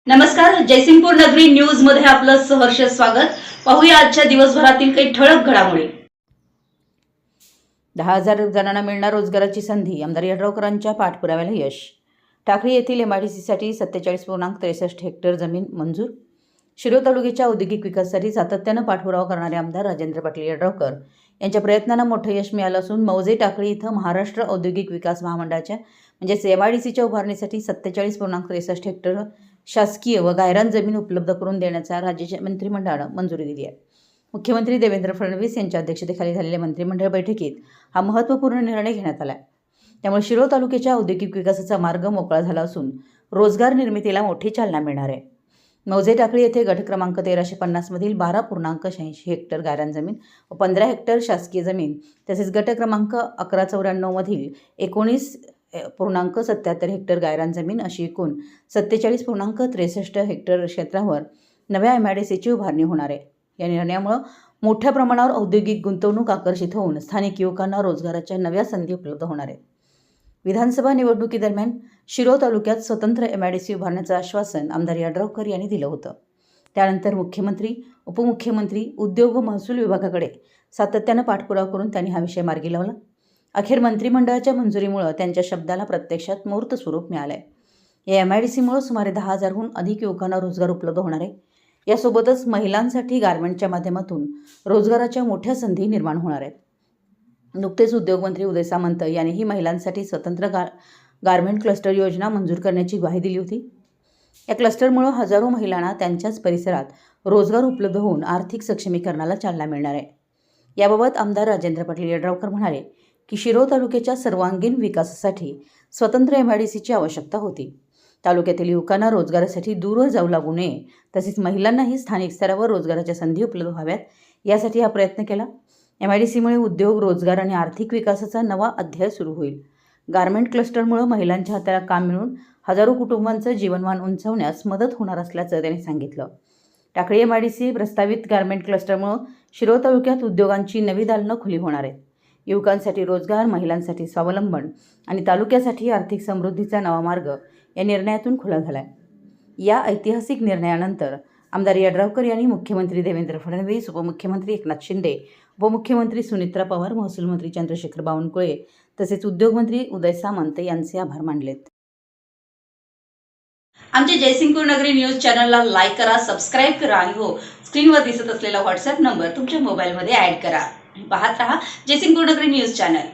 नमस्कार, जयसिंगपूर नगरी न्यूज मध्ये आपलं सहर्ष स्वागत। पाहूया आजच्या दिवसभरातील काही ठळक घडामोडी। 10,000 जणांना मिळणार रोजगाराची संधी, आमदार यड्रावकरांच्या पाठपुराव्याला यश। टाकळी येथील MIDCसाठी 47.63 हेक्टर जमीन मंजूर। शिरोळ तालुक्याच्या औद्योगिक विकासासाठी सातत्यानं पाठपुरावा करणारे आमदार राजेंद्र पाटील यड्रावकर यांच्या प्रयत्नांना मोठं यश मिळालं असून मौजे टाकळी इथं महाराष्ट्र औद्योगिक विकास महामंडळाच्या म्हणजेच MIDCच्या उभारणीसाठी 47.63 हेक्टर शासकीय व गायरान जमीन उपलब्ध करून देण्याचा राज्याच्या मंत्रिमंडळानं मंजुरी दिली आहे। मुख्यमंत्री देवेंद्र फडणवीस यांच्या अध्यक्षतेखाली झालेल्या मंत्रिमंडळ बैठकीत हा महत्त्वपूर्ण निर्णय घेण्यात आला आहे। त्यामुळे शिरोळ तालुक्याच्या औद्योगिक विकासाचा मार्ग मोकळा झाला असून रोजगार निर्मितीला मोठी चालना मिळणार आहे। मौजे टाकळी येथे गट क्रमांक 1350 मधील 12.86 हेक्टर गायरान जमीन व 15 हेक्टर शासकीय जमीन तसेच गट क्रमांक 1194 मधील 19.77 हेक्टर गायरान जमीन अशी एकूण 47.63 हेक्टर क्षेत्रावर नव्या MIDCची उभारणी होणार आहे। या निर्णयामुळे मोठ्या प्रमाणावर औद्योगिक गुंतवणूक आकर्षित होऊन स्थानिक युवकांना रोजगाराच्या नव्या संधी उपलब्ध होणार आहेत। विधानसभा निवडणुकीदरम्यान शिरोळ तालुक्यात स्वतंत्र MIDC उभारण्याचं आश्वासन आमदार यड्रावकर यांनी दिलं होतं। त्यानंतर मुख्यमंत्री, उपमुख्यमंत्री, उद्योग व महसूल विभागाकडे सातत्यानं पाठपुरावा करून त्यांनी हा विषय मार्गी लावला। अखेर मंत्रिमंडळाच्या मंजुरीमुळे त्यांच्या शब्दाला प्रत्यक्षात मूर्त स्वरूप मिळालं आहे। या MIDCमुळे सुमारे 10,000हून अधिक युवकांना रोजगार उपलब्ध होणार आहे। यासोबतच महिलांसाठी गारमेंटच्या माध्यमातून रोजगाराच्या मोठ्या संधी निर्माण होणार आहेत। नुकतेच उद्योगमंत्री उदय सामंत यांनीही महिलांसाठी स्वतंत्र गारमेंट क्लस्टर योजना मंजूर करण्याची ग्वाही दिली होती। या क्लस्टरमुळे हजारो महिलांना त्यांच्याच परिसरात रोजगार उपलब्ध होऊन आर्थिक सक्षमीकरणाला चालना मिळणार आहे। याबाबत आमदार राजेंद्र पाटील यड्रावकर म्हणाले की शिरोळ तालुक्याच्या सर्वांगीण विकासासाठी स्वतंत्र MIDCची आवश्यकता होती। तालुक्यातील युवकांना रोजगारासाठी दूरवर जाऊ लागू नये तसेच महिलांनाही स्थानिक स्तरावर रोजगाराच्या संधी उपलब्ध व्हाव्यात यासाठी हा प्रयत्न केला। MIDCमुळे उद्योग, रोजगार आणि आर्थिक विकासाचा नवा अध्याय सुरू होईल। गारमेंट क्लस्टरमुळे महिलांच्या हाताला काम मिळून हजारो कुटुंबांचं जीवनमान उंचावण्यास मदत होणार असल्याचं त्यांनी सांगितलं। टाकळी MIDC प्रस्तावित गारमेंट क्लस्टरमुळे शिरोळ तालुक्यात उद्योगांची नवी दालनं खुली होणार आहेत। युवकांसाठी रोजगार, महिलांसाठी स्वावलंबन आणि तालुक्यासाठी आर्थिक समृद्धीचा नवा मार्ग या निर्णयातून खुला झाला आहे। या ऐतिहासिक निर्णयानंतर आमदार यड्रावकर यांनी मुख्यमंत्री देवेंद्र फडणवीस, उपमुख्यमंत्री एकनाथ शिंदे, उपमुख्यमंत्री सुनित्रा पवार, महसूल मंत्री चंद्रशेखर बावनकुळे तसेच उद्योगमंत्री उदय सामंत यांचे आभार मानलेत। आमच्या जयसिंगपूर नगरी न्यूज चॅनलला लाईक करा, सबस्क्राईब करा आणि हो, स्क्रीनवर दिसत असलेला WhatsApp नंबर तुमच्या मोबाईलमध्ये ॲड करा। पाहत रहा जयसिंगपूर नगरी न्यूज चॅनल।